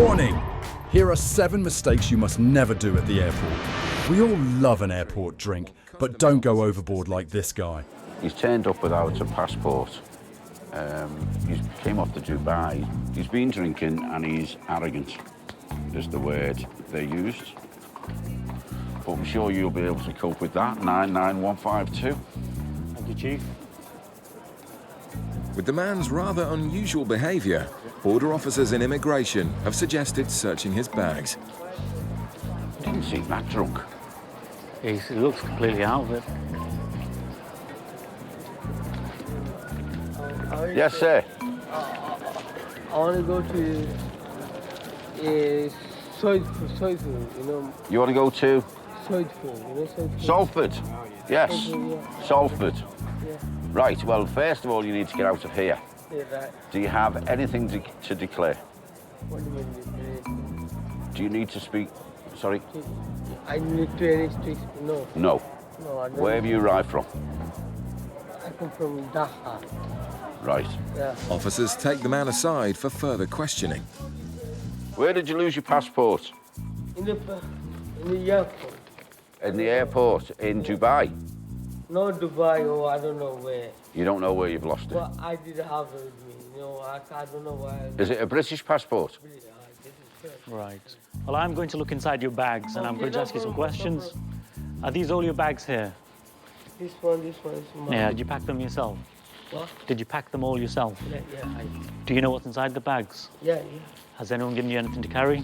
Warning! Here are 7 mistakes you must never do at the airport. We all love an airport drink, but don't go overboard like this guy. He's turned up without a passport. He came off to Dubai. He's been drinking and he's arrogant, is the word they used. But I'm sure you'll be able to cope with that. 99152. Thank you, Chief. With the man's rather unusual behaviour, border officers in immigration have suggested searching his bags. He didn't seem that drunk. He looks completely out of it. Yes, sir. I want to go to Salford, you know. You want to go to Salford, you know Salford? Salford? Yes, Salford, yeah. Salford. Yeah, Right, well, first of all, you need to get out of here. yeah, right. Do you have anything to declare? What do you mean? Do you need to speak? Sorry? I need to any streets? No. No. No, I don't. Where have you arrived from? I come from Dhaka. Right. Yeah. Officers take the man aside for further questioning. Where did you lose your passport? In the airport. In the airport in Dubai. No, Dubai, or I don't know where. You don't know where you've lost it. But I did have it with me. You know, I don't know why. Is it a British passport? This is first. Right. Well, I'm going to look inside your bags and I'm Okay, going to no ask you some problem, no questions. Are these all your bags here? This one is mine. Yeah, did you pack them yourself? What? Did you pack them all yourself? Yeah, yeah. Do you know what's inside the bags? Yeah. Has anyone given you anything to carry?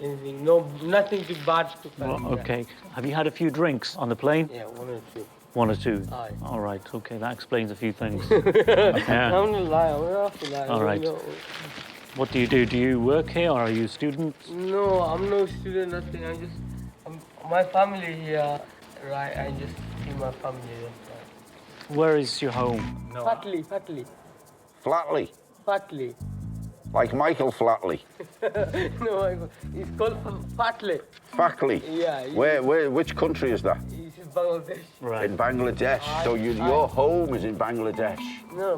Anything? No, nothing too bad to carry. Well, okay. Have you had a few drinks on the plane? Yeah, 1 or 2. 1 or 2? Aye. All right, okay, that explains a few things. I'm Yeah. not lying. I'm not lying. All right. What do you do? Do you work here or are you students? No, I'm no student, nothing. My family here, right? I just see my family. Where is your home? Fatley. Flatley. Fatley. Like Michael Flatley. No, it's called Fatley. Fackley. Yeah. Which country is that? It's in Bangladesh. Right. In Bangladesh. So your home is in Bangladesh. No,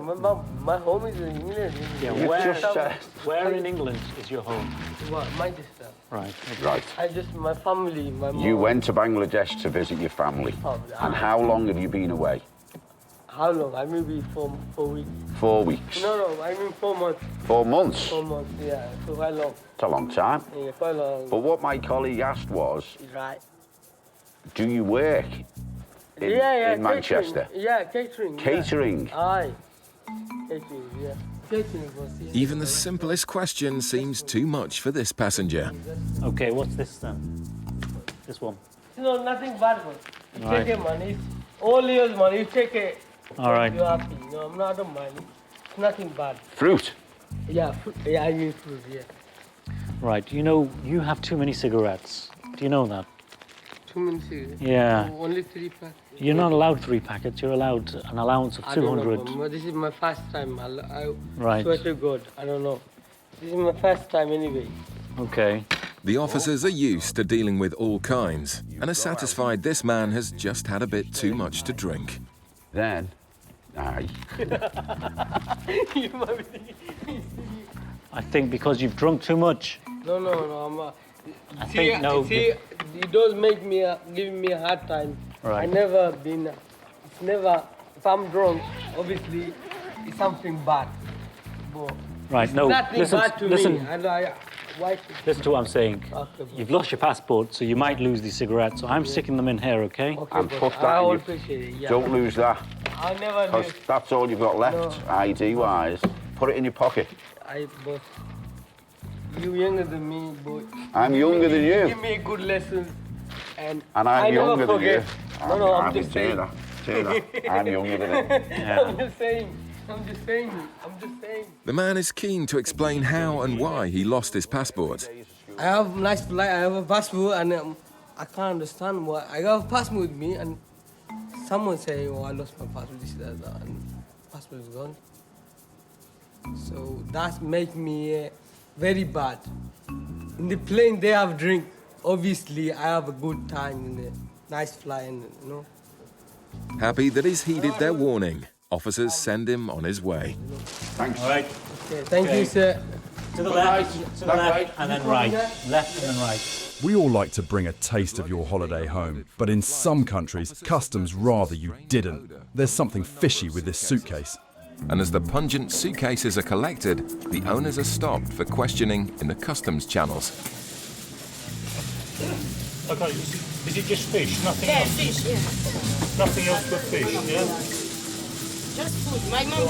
my home is in England. Yeah, You just said. Where in England is your home? What? Manchester. Right. Okay. Right. My family, my mom. You went to Bangladesh to visit your family. And how long have you been away? How long? I maybe 4 weeks. 4 weeks. No, I mean 4 months. 4 months? 4 months, yeah. So how long? It's a long time. Yeah, quite long. But what my colleague asked was, Right. do you work in Manchester? Catering. Yeah, catering. Catering? Yeah. Aye. Catering, yeah. Catering was, yeah. Even the simplest question seems too much for this passenger. Okay, what's this then? This one. No, nothing bad one. You Right. take it, man. It's all yours, man. You take it. All right. You're happy. No, I'm not, I don't mind. It's nothing bad. Fruit? Yeah, yeah, I mean fruit, yeah. Right, you know, you have too many cigarettes. Do you know that? 2 minutes here. Yeah. Only 3 packs. You're not allowed 3 packets. You're allowed an allowance of I don't 200. know, but this is my first time. I Right. swear to God, I don't know. This is my first time anyway. Okay. The officers are used to dealing with all kinds and are satisfied this man has just had a bit too much to drink. Then, aye. You might be thinking- I think because you've drunk too much. No, I'm I think no. See, it does make me, giving me a hard time. Right. I never been, it's never, if I'm drunk, obviously, it's something bad. But Right, no. nothing Listen, bad to listen, me. Why should listen to what I'm saying. Okay, boss. You've lost your passport, so you might lose these cigarettes. So I'm sticking them in here, okay? Okay, And boss, put that I in will your- appreciate it, yeah. Don't lose that, I'll never because lose. that's all you've got left, ID-wise. Put it in your pocket. Boss, you younger than me, but I'm younger than you. give me a good lesson, and And I I'm never younger than you. forget. No, I'm just saying. Say that. I'm younger than him. I'm just saying. The man is keen to explain how and why he lost his passport. I have nice flight. I have a passport, and I can't understand why. I got a passport with me, and someone say, "Oh, I lost my passport." This, that, and passport is gone. So that make me very bad. In the plane, they have drink. Obviously, I have a good time in the nice flying, you know. Happy that he's heeded their warning, officers send him on his way. Thanks. All right. Okay, thank you, sir. To the left, to the left, and then right. Left and then right. We all like to bring a taste of your holiday home, but in some countries, customs rather you didn't. There's something fishy with this suitcase. And as the pungent suitcases are collected, the owners are stopped for questioning in the customs channels. Okay, is it just fish? Nothing Yeah, else? fish, yeah. Nothing else but fish, yeah? Just food. My mom,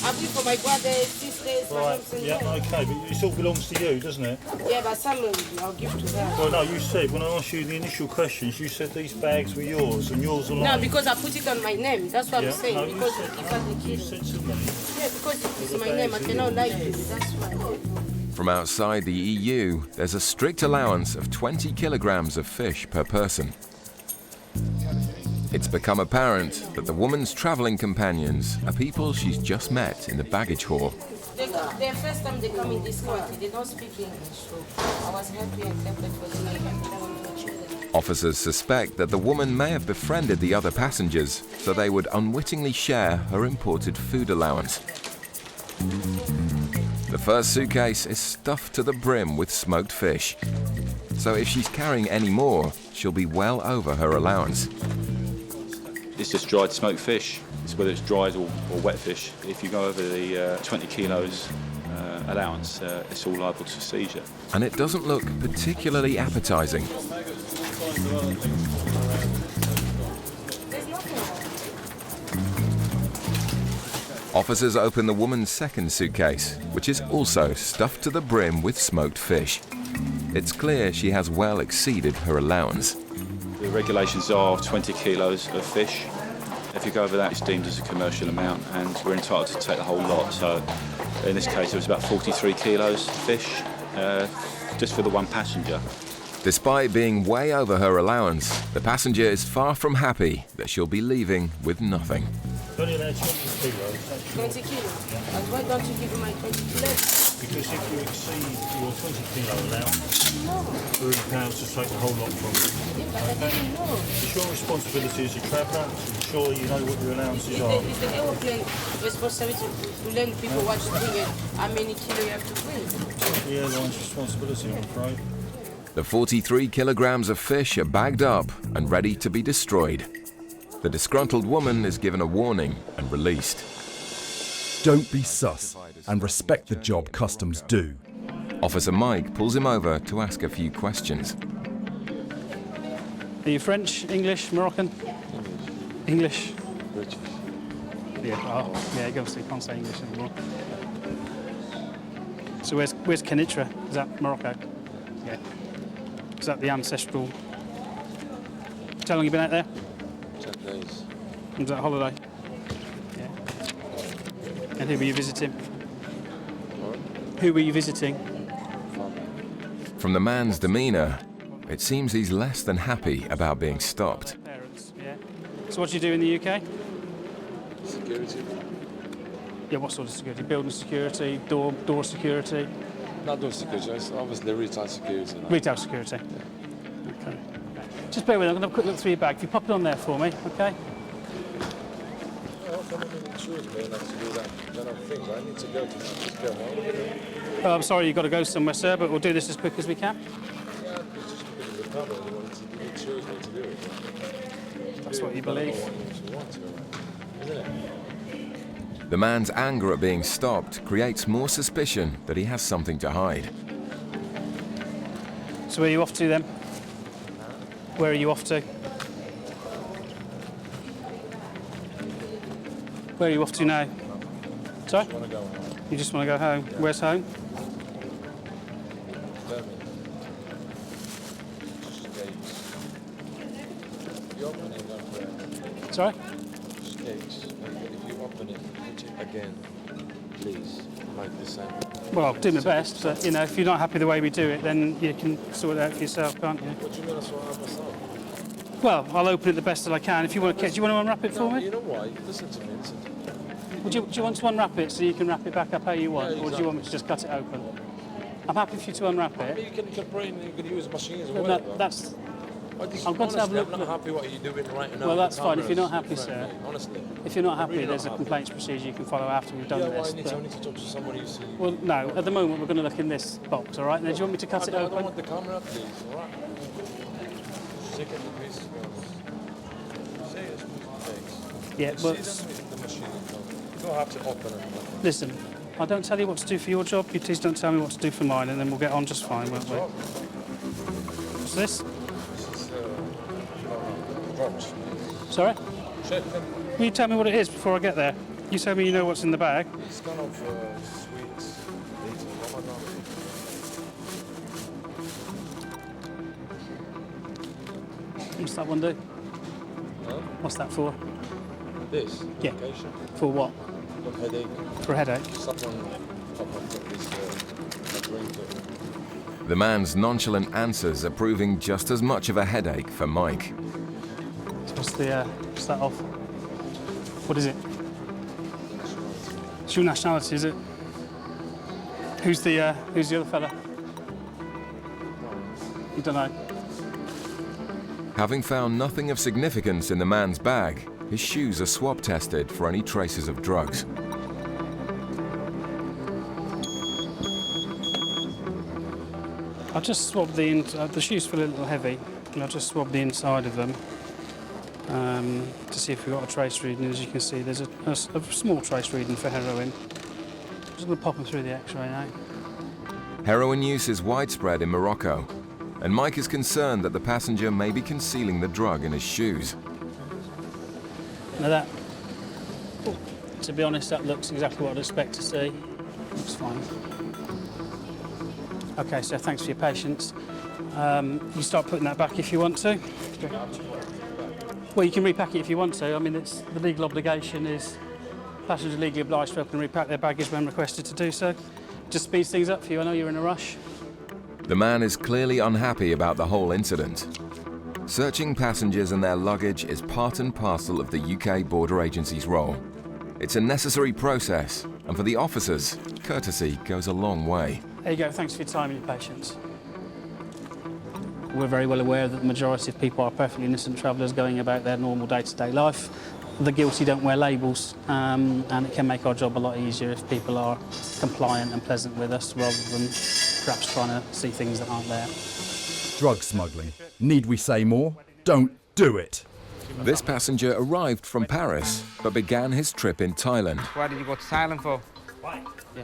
I bring for my brothers, sisters, my mom Right, say, yeah, okay, but it all belongs to you, doesn't it? Yeah, but some I'll give to her. Well, no, you said, when I asked you the initial questions, you said these bags were yours and yours alone. No, because I put it on my name. That's what Yeah, I'm saying. no, you because said- you give her the You key. said to me. Yeah, because it's my name. I cannot lie to you. That's why. From outside the EU, there's a strict allowance of 20 kilograms of fish per person. It's become apparent that the woman's travelling companions are people she's just met in the baggage hall. The first time they come in this country, they don't speak English. So I was happy and tempted for them. I can tell them for children. Officers suspect that the woman may have befriended the other passengers so they would unwittingly share her imported food allowance. The first suitcase is stuffed to the brim with smoked fish. So if she's carrying any more, she'll be well over her allowance. It's just dried smoked fish. It's whether it's dried or wet fish. If you go over the 20 kilos allowance, it's all liable to seizure. And it doesn't look particularly appetizing. Officers open the woman's second suitcase, which is also stuffed to the brim with smoked fish. It's clear she has well exceeded her allowance. The regulations are 20 kilos of fish. If you go over that, it's deemed as a commercial amount, and we're entitled to take the whole lot. So in this case, it was about 43 kilos of fish, just for the one passenger. Despite being way over her allowance, the passenger is far from happy that she'll be leaving with nothing. Only allowed 20 kilos. That's 20 kilos. And why don't you give me my 20 kilos? because if you exceed your 20 kilo allowance, No. £3 to take the whole lot from you. Yeah, but I didn't know. It's your responsibility as a traveller to ensure you know what your allowances are. It's the aeroplane responsibility to learn people what to bring and how many kilo you have to bring. The airline's responsibility, I'm afraid. The 43 kilograms of fish are bagged up and ready to be destroyed. The disgruntled woman is given a warning and released. Don't be sus and respect the job customs do. Officer Mike pulls him over to ask a few questions. Are you French, English, Moroccan? English. British. Yeah, yeah, obviously can't say English anymore. So where's Kenitra? Is that Morocco? Yeah. Is that the ancestral? How long you been out there? 10 days. Was that a holiday? Yeah. And who were you visiting? What? Who were you visiting? Family. From the man's demeanour, it seems he's less than happy about being stopped. Parents, yeah. So what do you do in the UK? Security. Yeah, what sort of security? Building security, door security, Not doing security, it's obviously retail security. Now. retail security. Okay. Just bear with me, I'm going to have a quick look through your bag. If you pop it on there for me, okay? How come I'm in insurance, man, not to do that? Then I think I need to go to just go home. Oh, I'm sorry, you've got to go somewhere, sir, but we'll do this as quick as we can. Yeah, it's just because of the problem. I want to insurance me to do it. That's what you believe. I don't want to, right? Isn't it? The man's anger at being stopped creates more suspicion that he has something to hide. So where are you off to then? Where are you off to? Where are you off to now? Sorry? I want to go home. You just want to go home? Where's home? Tell me. Just gates. If you open it, don't pray. Sorry? Just gates. If you open it, put it again, please. Like the same. Well, I'll do my best, but, you know, if you're not happy the way we do it, then you can sort it out for yourself, can't you? What do you mean I saw out myself? Well, I'll open it the best that I can. If you want to, do you want to unwrap it for No, me? you know why? Listen to me. Listen to me. Would you, do you want to unwrap it so you can wrap it back up how you want, Yeah, or do you want me to just cut it open? I'm happy for you to unwrap I mean, it. you can pray and you can use machines or But whatever. that's I'm going to have a look. I'm not happy what you're doing right now. Well, that's the fine. If you're not cameras, happy, sir. mate, honestly. If you're not happy, really there's not a happy. complaints procedure you can follow after we've done Yeah, this. well, I need to talk to somebody you see. Well, no. At the moment, we're going to look in this box, all right? Now, do you want me to cut it I open? don't want the camera, please, all right? Sick of the piece, to be honest. Serious mistakes. Yeah, You but see them with the machine. You don't have to open it. listen, I don't tell you what to do for your job. You please don't tell me what to do for mine, and then we'll get on just fine, won't we? What's this? This is drugs. Sorry? Check them. Will you tell me what it is before I get there? You tell me you know what's in the bag. It's kind of sweets. Eating Ramadan. What's that one do? Huh? What's that for? This? Yeah. Medication. For what? For headache. For a headache? Someone top up this drink. The man's nonchalant answers are proving just as much of a headache for Mike. What's that of? What is it? It's your nationality, is it? Who's the other fella? You don't know. Having found nothing of significance in the man's bag, his shoes are swab tested for any traces of drugs. I'll just swab the shoes feel a little heavy, and I'll just swab the inside of them to see if we've got a trace reading. As you can see, there's a small trace reading for heroin. Just going to pop them through the X-ray now. Heroin use is widespread in Morocco, and Mike is concerned that the passenger may be concealing the drug in his shoes. Now to be honest, that looks exactly what I'd expect to see. Looks fine. Okay, so thanks for your patience. You start putting that back if you want to. Well, you can repack it if you want to. I mean, it's the legal obligation is passengers are legally obliged to open and repack their baggage when requested to do so. Just speeds things up for you. I know you're in a rush. The man is clearly unhappy about the whole incident. Searching passengers and their luggage is part and parcel of the UK Border Agency's role. It's a necessary process, and for the officers, courtesy goes a long way. There you go. Thanks for your time and your patience. We're very well aware that the majority of people are perfectly innocent travellers going about their normal day-to-day life. The guilty don't wear labels, and it can make our job a lot easier if people are compliant and pleasant with us rather than perhaps trying to see things that aren't there. Drug smuggling. Need we say more? Don't do it. This passenger arrived from Paris, but began his trip in Thailand. Why did you go to Thailand for? Why? Yeah.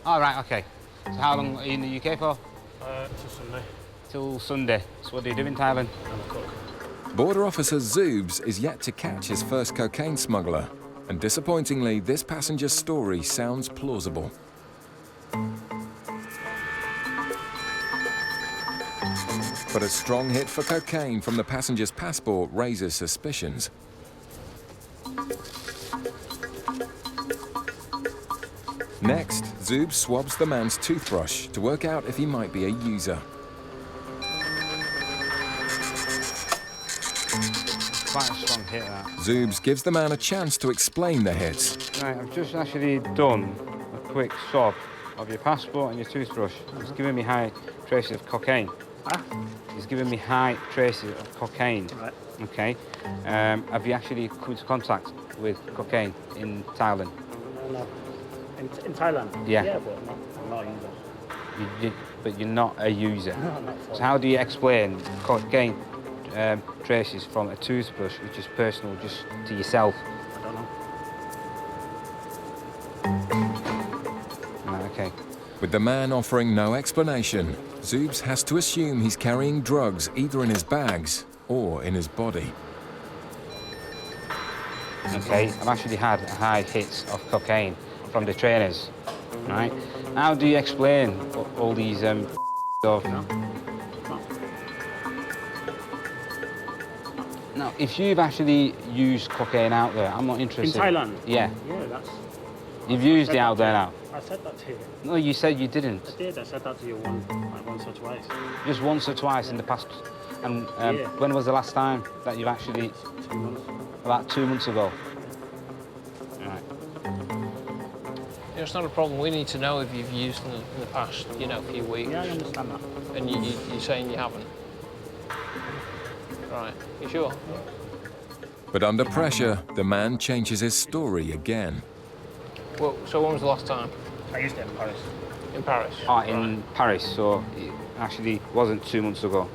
Oh, right, OK. So how long are you in the UK for? Till Sunday. Till Sunday. So what do you do in Thailand? I'm a cook. Border officer Zoobs is yet to catch his first cocaine smuggler, and disappointingly, this passenger's story sounds plausible. But a strong hit for cocaine from the passenger's passport raises suspicions. Next, Zoobs swabs the man's toothbrush to work out if he might be a user. Quite a strong hit, that. Zoobs gives the man a chance to explain the hits. Right, I've just actually done a quick swab of your passport and your toothbrush. It's giving me high traces of cocaine. Ah? It's giving me high traces of cocaine. Right. Okay. Have you actually come into contact with cocaine in Thailand? No. In Thailand? Yeah. Yeah, but I'm not a user. But you're not a user. No, I'm not. So how do you explain cocaine traces from a toothbrush, which is personal just to yourself? I don't know. Right, okay. With the man offering no explanation, Zoobs has to assume he's carrying drugs either in his bags or in his body. Okay, I've actually had high hits of cocaine from the trainers, right? How do you explain all these stuff? Now, if you've actually used cocaine out there, I'm not interested. In Thailand? Yeah. Yeah, that's... You've used it out there now? I said that to you. No, you said you didn't. I did. I said that to you once or twice. Just once or twice in the past. And Yeah. when was the last time that you've actually... 2 months. About 2 months ago. Right. It's not a problem. We need to know if you've used in the past, few weeks. Yeah, I understand that. And you're saying you haven't. Right. You sure? But under pressure, the man changes his story again. Well, so when was the last time? I used it in Paris. In Paris? In Paris, so it actually wasn't 2 months ago.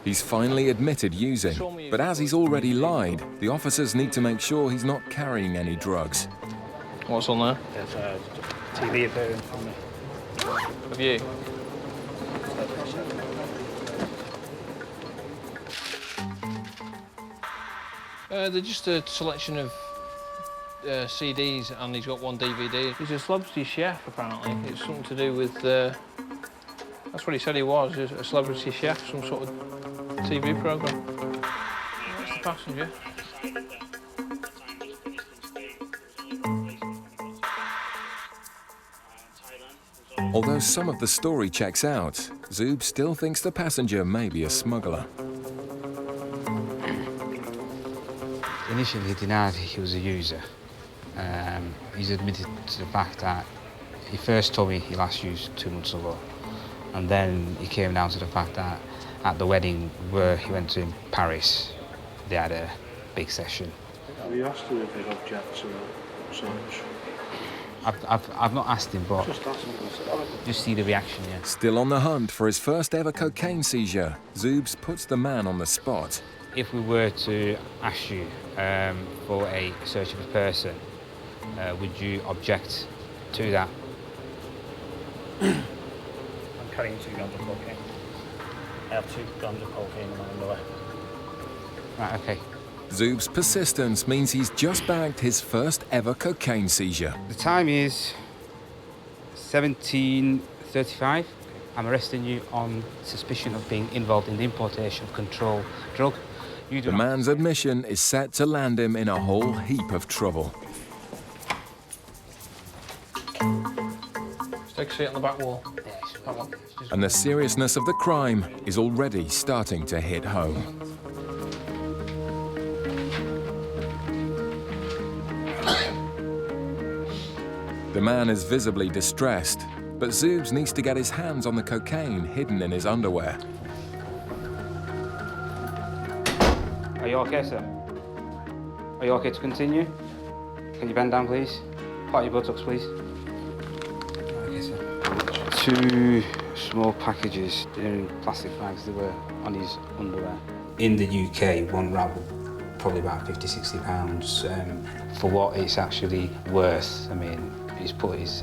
He's finally admitted using, but as he's already lied, the officers need to make sure he's not carrying any drugs. What's on there? There's a TV appearing from me. Of you? They're just a selection of CDs, and he's got one DVD. He's a celebrity chef, apparently. It's something to do with... that's what he said he was, a celebrity chef, some sort of TV programme. That's the passenger. Although some of the story checks out, Zub still thinks the passenger may be a smuggler. Initially, he denied he was a user. He's admitted to the fact that he first told me he last used 2 months ago. And then he came down to the fact that at the wedding where he went to in Paris, they had a big session. Have you asked him if he'd object to such? I've not asked him, but just see the reaction, yeah. Still on the hunt for his first ever cocaine seizure, Zubs puts the man on the spot. If we were to ask you for a search of a person, would you object to that? I'm carrying 2 grams of cocaine. I have 2 grams of cocaine in my underwear. Right, okay. Zub's persistence means he's just bagged his first ever cocaine seizure. The time is 17:35. I'm arresting you on suspicion of being involved in the importation of controlled drug. The man's admission is set to land him in a whole heap of trouble. Just take a seat on the back wall. That one. And the seriousness of the crime is already starting to hit home. The man is visibly distressed, but Zubs needs to get his hands on the cocaine hidden in his underwear. Are you okay, sir? Are you okay to continue? Can you bend down, please? Part your buttocks, please. Okay, sir. 2 small packages in plastic bags that were on his underwear. In the UK, one wrap probably about £50–60 for what it's actually worth. I mean, he's put his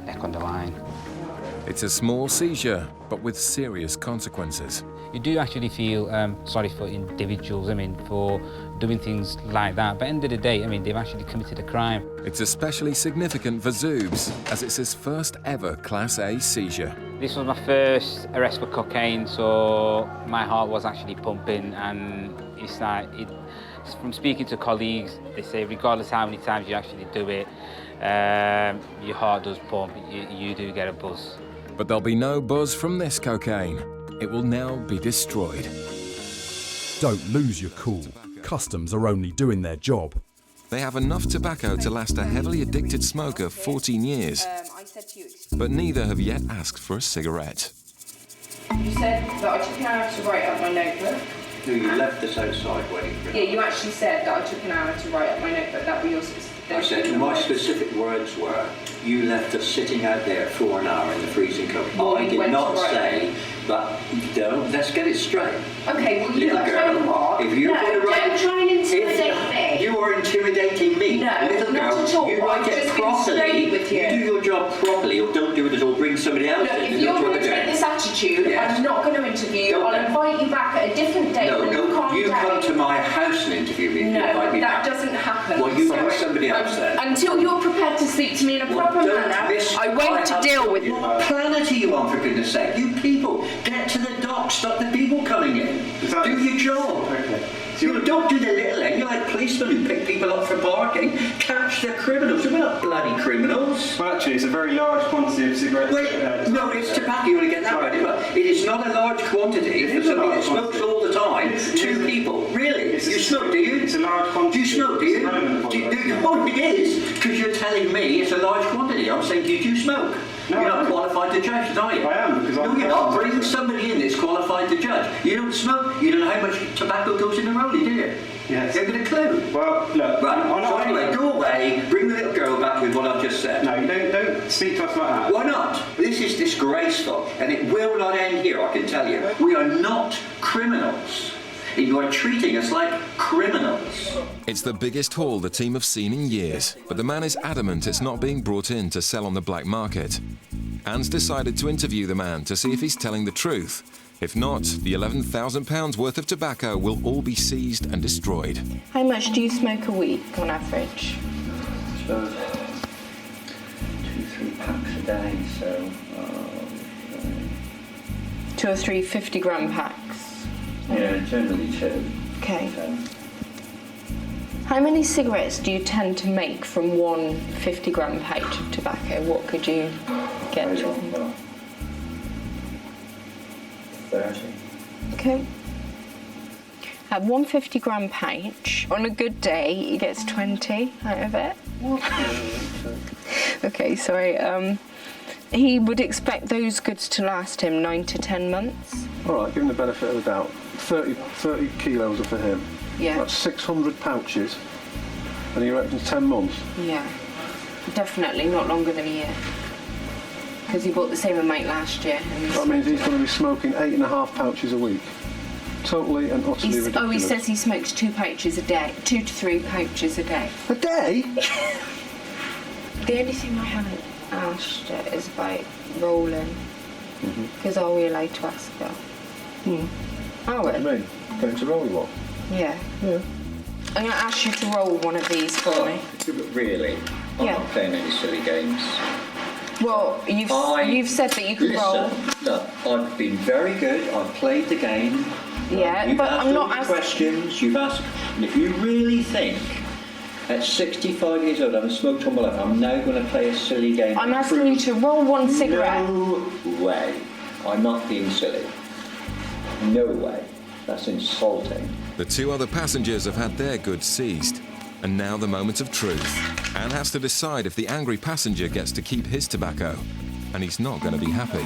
neck on the line. It's a small seizure, but with serious consequences. You do actually feel sorry for individuals, I mean, for doing things like that. But at the end of the day, I mean, they've actually committed a crime. It's especially significant for Zubs, as it's his first ever Class A seizure. This was my first arrest for cocaine, so my heart was actually pumping, and it's like, from speaking to colleagues, they say regardless how many times you actually do it, your heart does pump, you do get a buzz. But there'll be no buzz from this cocaine. It will now be destroyed. Don't lose your cool. Customs are only doing their job. They have enough tobacco to last a heavily addicted smoker 14 years. But neither have yet asked for a cigarette. You said that I took an hour to write up my notebook. No, you left this outside waiting for it. Yeah, you actually said that I took an hour to write up my notebook. That were your specific... I said, my specific words were, you left us sitting out there for an hour in the freezing cold. Well, I did not say that. Don't. Let's get it straight. Okay, well, little girl, what? if you're going to write, don't try and intimidate me. You are intimidating me. No, little not girl, at all. you write it properly. With you. Do your job properly, or don't do it at all. Bring somebody else Look, in. if you're going to take this attitude, yes. I'm not going to interview you. I'll invite you back at a different date when you calm you down. come to my house and interview me. No, invite me that back. doesn't happen. Well, you bring somebody else then. Until you're prepared to speak to me in a proper manner, I won't deal with you. What planet are you on, for goodness sake? You people, get to the dock, stop the people coming in. Do your job. Okay. You don't do the little end. You're like policemen who pick people up for parking. Catch the criminals. We're not bloody criminals. Well, actually, it's a very large quantity of cigarettes. Wait, no, it's tobacco. You want to get that right. But it is not a large quantity for somebody that smokes all the time. 2 people. Really? You smoke, do you? It's a large quantity. Do you smoke, do you? Oh, it is. Because you're telling me it's a large quantity. I'm saying, did you smoke? No, you're not qualified to judge, are you? I am, because No, you're not. Bring somebody in that's qualified to judge. right. You don't smoke. You don't know how much tobacco goes in the rollie, do you? Yes. You haven't got a clue. Well, look. Right. So anyway, go away. Bring the little girl back with what I've just said. No, you don't speak to us like that. Why not? This is disgraceful, and it will not end here. I can tell you. We are not criminals. You are treating us like criminals. It's the biggest haul the team have seen in years, but the man is adamant it's not being brought in to sell on the black market. Anne's decided to interview the man to see if he's telling the truth. If not, the £11,000 worth of tobacco will all be seized and destroyed. How much do you smoke a week on average? So, 2-3 packs a day, so... 2 or 3 50-gram packs? Yeah, generally 2. Okay. How many cigarettes do you tend to make from one 50-gram pouch of tobacco? What could you get to? 30. Okay. Have one 50-gram pouch. On a good day, he gets 20 out of it. Okay, sorry. He would expect those goods to last him 9 to 10 months. All right, give him the benefit of the doubt. 30 kilos are for him. Yeah. That's 600 pouches. And he reckons 10 months. Yeah. Definitely not longer than a year. Because he bought the same amount last year. That means he's going to be smoking 8.5 pouches a week. Totally and utterly ridiculous. Oh, he says he smokes 2 pouches a day. 2 to 3 pouches a day. A day? The only thing I haven't asked is about rolling. Because are we allowed to ask that? Are we? What do you mean? Going to roll what? Yeah. I'm going to ask you to roll one of these for me. Really? I'm Yeah. not playing any silly games. Well, you've said that you can roll. Look, I've been very good. I've played the game. Yeah, You've but asked I'm all not your asking. questions. You've asked, and if you really think at 65 years old I haven't smoked all my life, I'm now going to play a silly game. I'm asking you to roll one cigarette. No way. I'm not being silly. No way. That's insulting. The 2 other passengers have had their goods seized. And now the moment of truth. Anne has to decide if the angry passenger gets to keep his tobacco. And he's not going to be happy.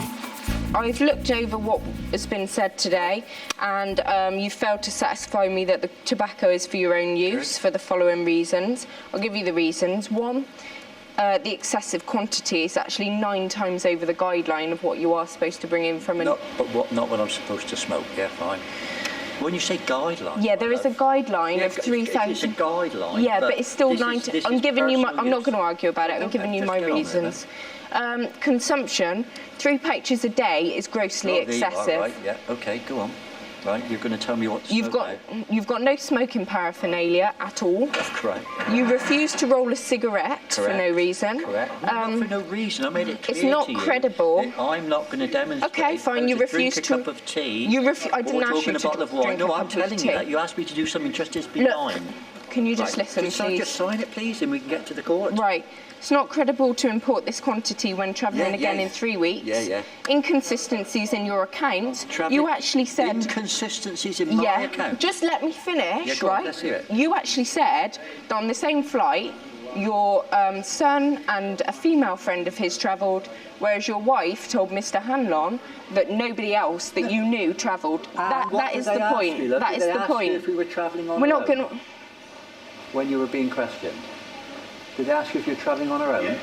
I've looked over what has been said today, and you failed to satisfy me that the tobacco is for your own use for the following reasons. I'll give you the reasons. 1, the excessive quantity is actually 9 times over the guideline of what you are supposed to bring in from an... Not when I'm supposed to smoke, yeah, fine. When you say guideline... Yeah, there is a guideline of 3,000... It's a guideline. Yeah, but it's still 9... I'm giving you my... I'm not going going to argue about it. I'm giving you my reasons. Consumption, 3 pouches a day is grossly excessive. Right, yeah, okay, go on. Right, you're going to tell me what to smoke now. You've got no smoking paraphernalia at all. That's correct. You refuse to roll a cigarette for no reason. Correct. Not for no reason. I made it clear It's not to you credible. that I'm not going to demonstrate. Okay, fine. You refuse drink to a cup of tea. I didn't ask you to a bottle of wine. drink a No, cup I'm of telling tea. you that. You asked me to do something just as benign. Can you just listen, Can I please? just sign it, please, and we can get to the court? Right. It's not credible to import this quantity when travelling again in 3 weeks. Yeah. Inconsistencies in your account. You actually said... Inconsistencies in my account? Just let me finish, Yeah, go on, right? let's hear it. You actually said that on the same flight, your son and a female friend of his travelled, whereas your wife told Mr. Hanlon that nobody else that you knew travelled. That is the point. That is the point. If we were travelling on We're our not own? going to... When you were being questioned, did they ask you if you're travelling on our own?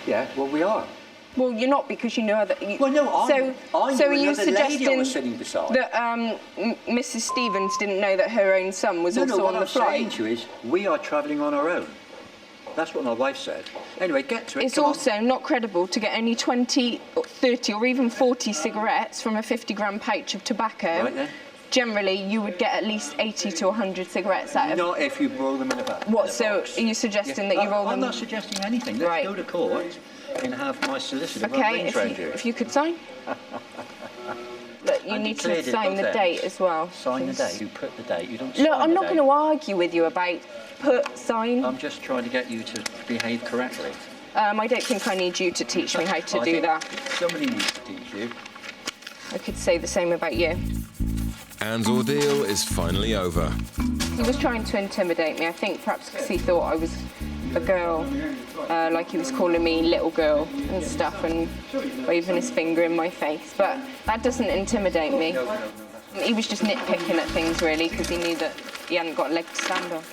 Yeah, well, we are. Well, you're not because you know that... Well, no, I knew are you another lady I was suggesting sitting beside. that Mrs. Stevens didn't know that her own son was also on the flight? What I'm saying to you is, we are travelling on our own. That's what my wife said. Anyway, get to it. It's also not credible to get only 20, or 30 or even 40 cigarettes from a 50-gram pouch of tobacco. Right then. Generally, you would get at least 80 to 100 cigarettes out of... Not if you roll them in a bag. What, so are you suggesting that you roll them... I'm not suggesting anything. Let's go to court and have my solicitor Okay, if you could sign. Look, you need to sign the date as well. Sign the date. You put the date. You don't Look, sign I'm the not date. going to argue with you about sign. I'm just trying to get you to behave correctly. I don't think I need you to teach me how to do that. Somebody needs to teach you. I could say the same about you. Anne's ordeal is finally over. He was trying to intimidate me, I think perhaps because he thought I was a girl, like he was calling me little girl and stuff and waving his finger in my face, but that doesn't intimidate me. He was just nitpicking at things, really, because he knew that he hadn't got a leg to stand on.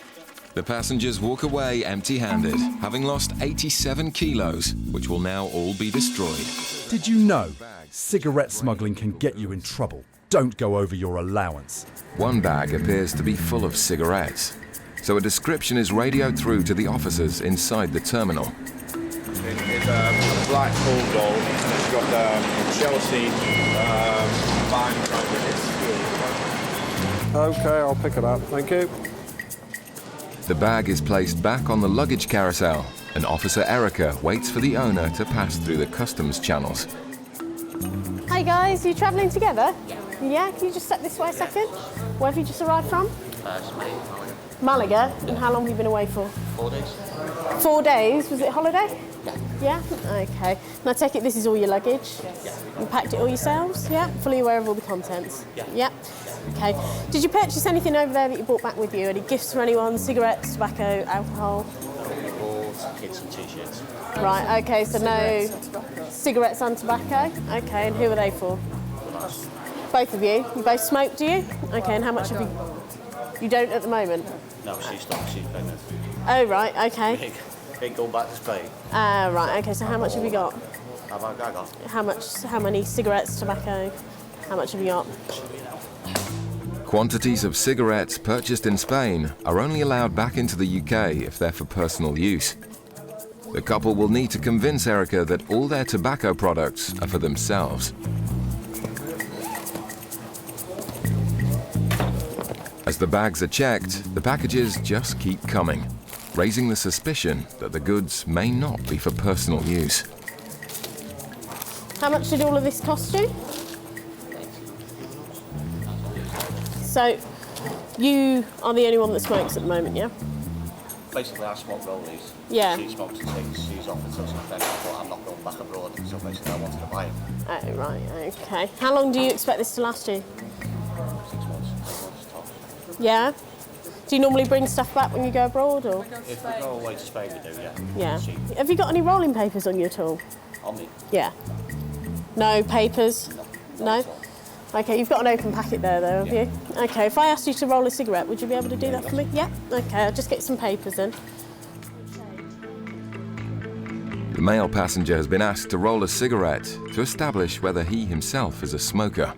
The passengers walk away empty-handed, having lost 87 kilos, which will now all be destroyed. Did you know cigarette smuggling can get you in trouble? Don't go over your allowance. One bag appears to be full of cigarettes, so a description is radioed through to the officers inside the terminal. It's a black bulldog, and it's got Chelsea band around it. Okay, I'll pick it up. Thank you. The bag is placed back on the luggage carousel, and Officer Erica waits for the owner to pass through the customs channels. Hey guys, are you travelling together? Yeah, can you just step this way a second? Where have you just arrived from? Malaga. And how long have you been away for? 4 days. 4 days? Was it holiday? Yeah. Okay. And I take it this is all your luggage? Yeah. You packed it all yourselves? Yeah. Fully aware of all the contents? Yeah. Okay. Did you purchase anything over there that you brought back with you? Any gifts for anyone? Cigarettes, tobacco, alcohol? Kids and t-shirts. Right, okay, so no cigarettes and tobacco. Okay, and who are they for? Both of you? You both smoke, do you? Okay, and how much have you... You don't at the moment? No, she's pregnant. Oh, right, okay. Big going back to Spain. Right, okay, so how much have you got? How about I got? How many cigarettes, tobacco? How much have you got? Quantities of cigarettes purchased in Spain are only allowed back into the UK if they're for personal use. The couple will need to convince Erica that all their tobacco products are for themselves. As the bags are checked, the packages just keep coming, raising the suspicion that the goods may not be for personal use. How much did all of this cost you? So, you are the only one that smokes at the moment, yeah? Basically, I smoke rollies. Yeah. She smokes and things. She's offered to something, but I'm not going back abroad. So basically, I wanted to buy it. Oh, right, okay. How long do you expect this to last you? 6 months, 8 months top. Yeah? Do you normally bring stuff back when you go abroad, or? If we go away to Spain, we do, yeah. Yeah. Cheap. Have you got any rolling papers on you at all? On me? Yeah. No papers? No? Okay, you've got an open packet there, though, have you? Okay, if I asked you to roll a cigarette, would you be able to do that for me? Yeah? Okay, I'll just get some papers in. The male passenger has been asked to roll a cigarette to establish whether he himself is a smoker.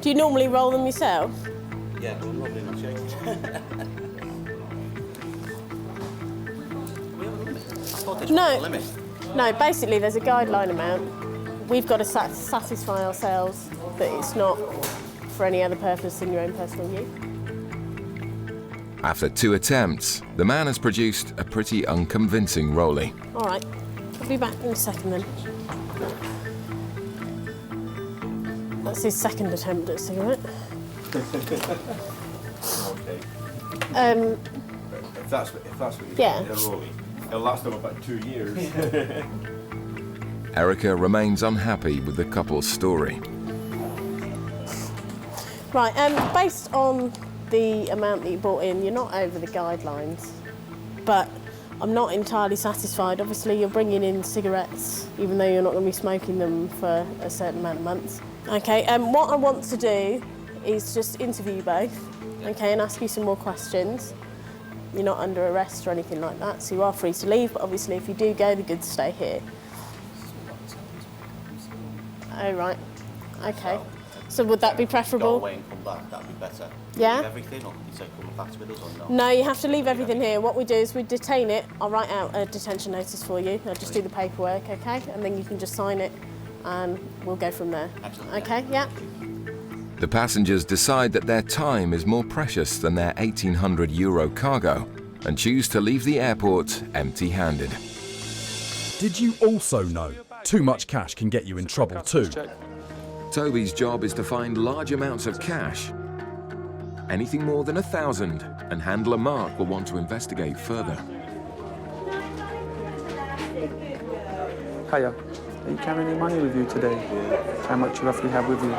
Do you normally roll them yourself? Yeah, but I'm not being ashamed. I thought this was the limit. No, basically there's a guideline amount. We've got to satisfy ourselves that it's not for any other purpose than your own personal use. After 2 attempts, the man has produced a pretty unconvincing rollie. All right, I'll be back in a second then. That's his second attempt at a cigarette. Okay. If that's what you Yeah. get, a rollie, it'll last them about 2 years. Erica remains unhappy with the couple's story. Right, based on the amount that you brought in, you're not over the guidelines, but I'm not entirely satisfied. Obviously, you're bringing in cigarettes, even though you're not going to be smoking them for a certain amount of months. Okay, what I want to do is just interview you both, okay, and ask you some more questions. You're not under arrest or anything like that, so you are free to leave, but obviously if you do go, the goods stay here. Oh, right. Okay. So would that be preferable? Go away and come back, that'd be better. Yeah? Leave everything, or you say coming back with us, or no? No, you have to leave everything here. What we do is we detain it. I'll write out a detention notice for you. I'll just do the paperwork, okay? And then you can just sign it and we'll go from there. Excellent. Okay, yeah? The passengers decide that their time is more precious than their €1,800 cargo and choose to leave the airport empty-handed. Did you also know too much cash can get you in trouble too? Toby's job is to find large amounts of cash. Anything more than 1,000, and handler Mark will want to investigate further. Hiya. Are you carrying any money with you today? Yeah. How much you roughly have with you?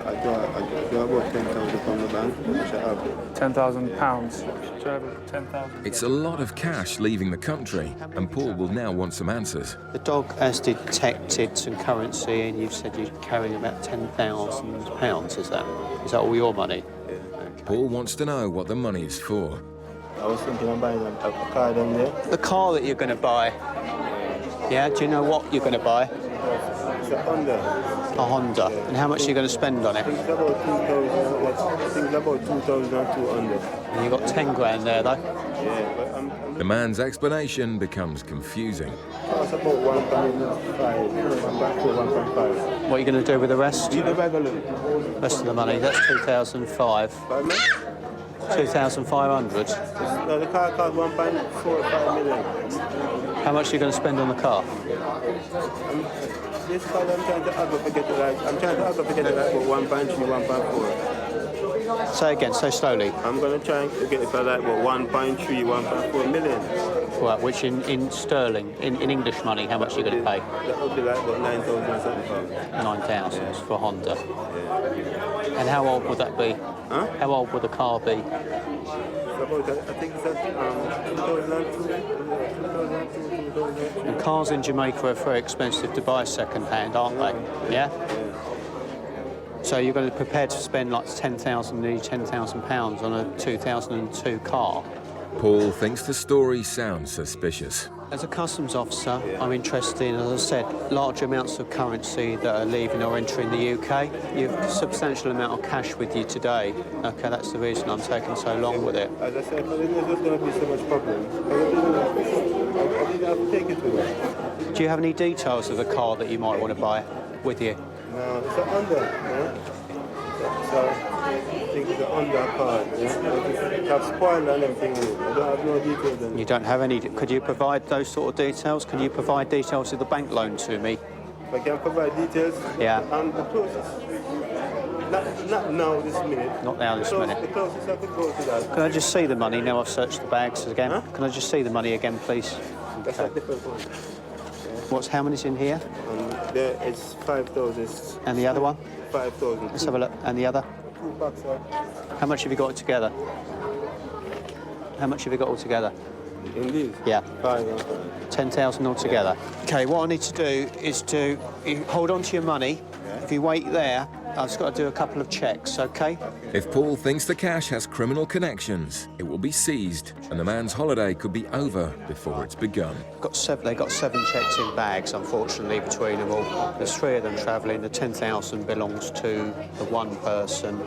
I got got about 10,000 from the bank, which I have. £10,000. Do you have 10,000? It's a lot of cash leaving the country, and Paul will now want some answers. The dog has detected some currency, and you've said you're carrying about £10,000. Is that all your money? Paul wants to know what the money is for. I was thinking of buying a car down there. The car that you're going to buy? Yeah, do you know what you're going to buy? It's a Honda. A Honda. Yeah. And how much are you going to spend on it? I think it's about 2,200. And you've got 10 grand there, though? Yeah, but The man's explanation becomes confusing. it's about 1.5. 1.5. What are you going to do with the rest? The rest of the money, that's 2,500. 2,500? No, the car cost 1.45 million. How much are you going to spend on the car? This car I'm trying to advocate like about 1.3, 1.4. Say again, say slowly. I'm going to try to get it for like about 1.3, 1.4 million. Right, which in sterling, in English money, how much are you going to pay? That would be like about 9,000 or something. 9,000 for Honda. Yeah. And how old would that be? Huh? How old would the car be? It's about, I think it's at 2002. And cars in Jamaica are very expensive to buy second-hand, aren't they? Yeah? So you're going to prepare to spend like nearly £10,000 on a 2002 car? Paul thinks the story sounds suspicious. As a customs officer, I'm interested in, as I said, large amounts of currency that are leaving or entering the UK. You have a substantial amount of cash with you today. OK, that's the reason I'm taking so long with it. As I said, I didn't know there's going to be so much problem. I didn't have to take it with me. Do you have any details of the car that you might want to buy with you? No, it's a Honda. Yeah? So I think it's a Honda car. Yeah? It has spoiled and everything in it. I don't have no details on it. You don't have any. Could you provide those sort of details? Can you provide details of the bank loan to me? If I can provide details. Yeah. And the closest. Not now, this minute. Not now, this minute. The closest I could go to that. Can I just see the money now I've searched the bags again? Huh? Can I just see the money again, please? That's a different one. How many's in here? There is 5,000. And the other one? 5,000. Let's have a look. And the other? 2 bucks, sir. How much have you got together? How much have you got altogether? In these? Yeah. 5. 10,000 altogether. OK, what I need to do is to hold on to your money. Yeah. If you wait there, I've just got to do a couple of checks, OK? If Paul thinks the cash has criminal connections, it will be seized, and the man's holiday could be over before it's begun. They got 7 checks in bags, unfortunately, between them all. There's 3 of them travelling. The 10,000 belongs to the one person.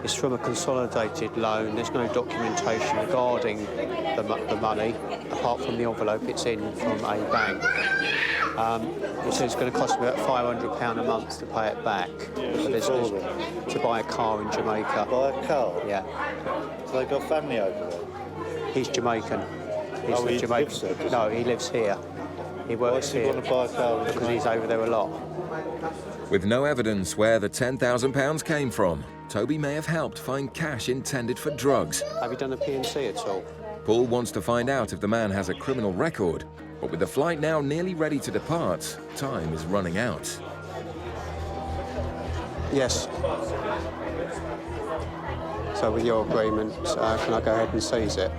It's from a consolidated loan. There's no documentation regarding the money, apart from the envelope it's in from a bank. It says it's going to cost me about £500 a month to pay it back. To buy a car in Jamaica. Buy a car? Yeah. So they got family over there? He's Jamaican. He lives there? No, he lives here. He works here. Why does he want to buy a car? Because he's over there a lot. With no evidence where the £10,000 came from, Toby may have helped find cash intended for drugs. Have you done a P&C at all? Paul wants to find out if the man has a criminal record, but with the flight now nearly ready to depart, time is running out. Yes. So with your agreement, can I go ahead and seize it?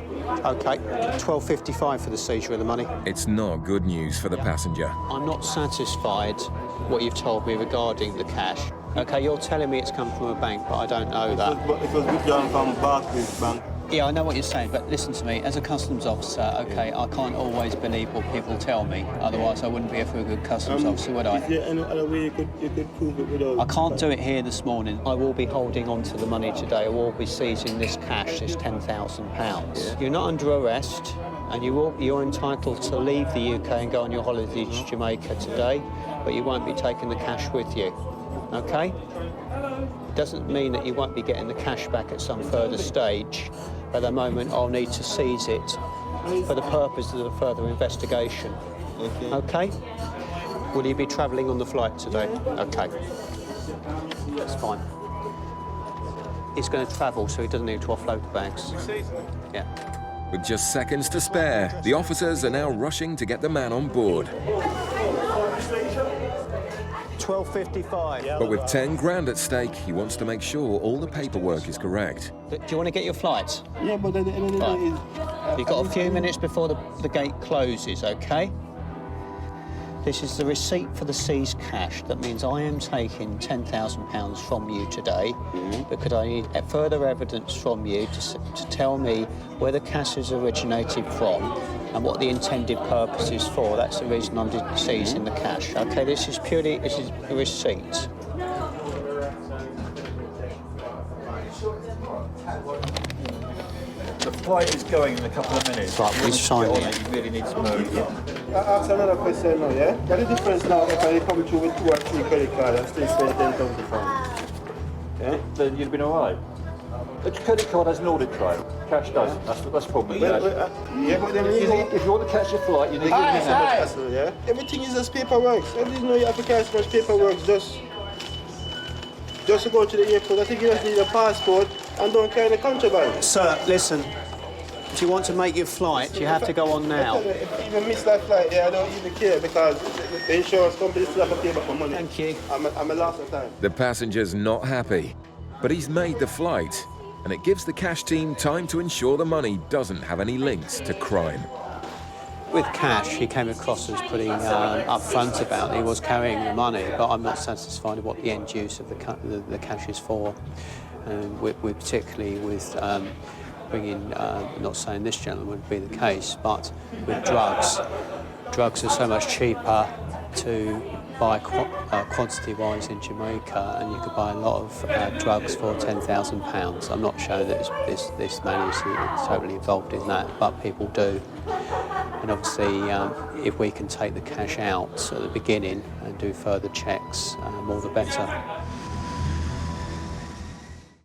OK, £12.55 for the seizure of the money. It's not good news for the passenger. I'm not satisfied what you've told me regarding the cash. OK, you're telling me it's come from a bank, but I don't know that. It was withdrawn from Barclays Bank. Yeah, I know what you're saying, but listen to me. As a customs officer, OK, I can't always believe what people tell me. Otherwise, I wouldn't be a very good customs officer, would I? Is there any other way you could prove it without... I can't do it here this morning. I will be holding on to the money today. I will be seizing this cash, this £10,000. Yeah. You're not under arrest, and you're entitled to leave the UK and go on your holiday to Jamaica today, but you won't be taking the cash with you. OK? It doesn't mean that you won't be getting the cash back at some further stage. At the moment, I'll need to seize it for the purpose of the further investigation. OK? Will you be travelling on the flight today? OK. That's fine. He's going to travel, so he doesn't need to offload the bags. Yeah. With just seconds to spare, the officers are now rushing to get the man on board. 12.55. But with 10 grand at stake, he wants to make sure all the paperwork is correct. Do you want to get your flight? Yeah, but at the end of the day is... You've got a few minutes before the gate closes, OK? This is the receipt for the seized cash. That means I am taking £10,000 from you today because I need further evidence from you to tell me where the cash has originated from and what the intended purpose is for. That's the reason I'm seizing the cash. OK, this is a receipt. The flight is going in a couple of minutes. Right, we sign it. You really need to move. Ask another question now, yeah? What is the difference now if I come through with 2 or 3 credit cards and still spend 10,000 pounds? Yeah? Then you'd have been all right. A credit card has an audit trail. Cash doesn't. That's the problem. Yeah, but then if you want to catch your flight, you need to hassle, yeah? Everything is just paperwork. So there's no you have to carry so much paperwork just to go to the airport. I think you just need a passport and don't carry the contraband. Sir, listen. Do you want to make your flight? You have to go on now. If I even miss that flight, yeah, I don't even care because the insurance company still have to pay back my money. Thank you. I'm a loss of time. The passenger's not happy, but he's made the flight, and it gives the cash team time to ensure the money doesn't have any links to crime. With cash, he came across as pretty upfront about it. He was carrying the money, but I'm not satisfied with what the end use of the cash is for. We're particularly with bringing, not saying this gentleman would be the case, but with drugs. Drugs are so much cheaper to buy quantity-wise in Jamaica, and you could buy a lot of drugs for £10,000. I'm not sure that this man is totally involved in that, but people do. And obviously, if we can take the cash out at the beginning and do further checks, more the better.